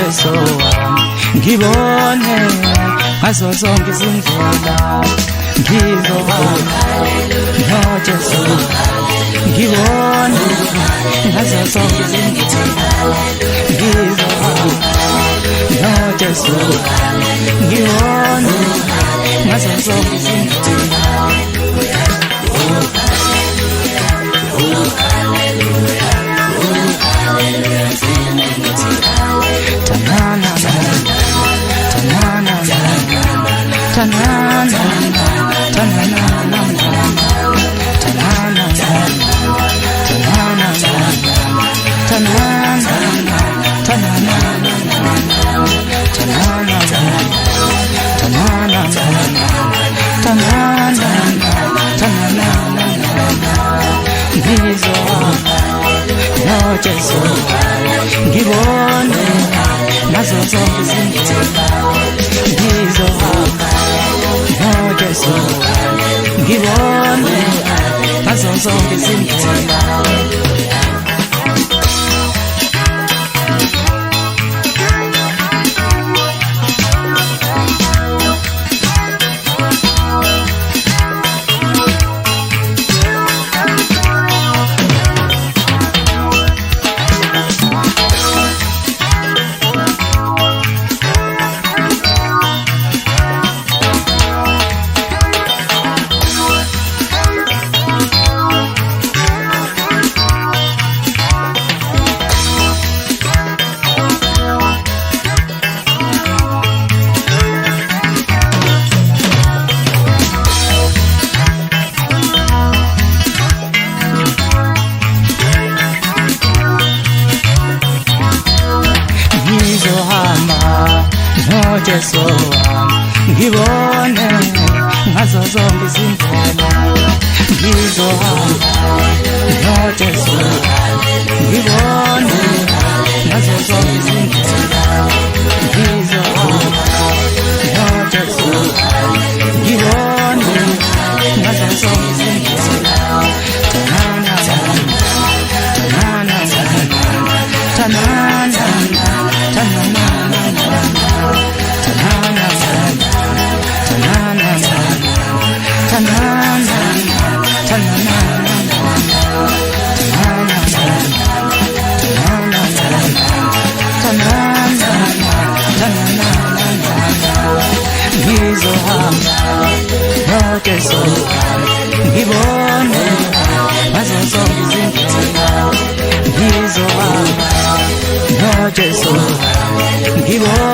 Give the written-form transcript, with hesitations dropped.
Jesu ngibone ngazo zonke izindlela ngizohamba no Jesu ngibone ngazo zonke izindlela ngizohamba no Jesu ngibone ngazo zonke izindlela Jesu ngibone nazo zonke izindlela ngizohamba no Jesu ngibone nazo zonke izindlela Jesu ngibone ngazo zonke izindlela ngizohamba no Jesu ngibone ngazo zonke izindlela ngizohamba no Jesu ngibone ngazo zonke izindlela Jesu ngibone ngazo zonke izindlela ngizohamba no Jesu ngibone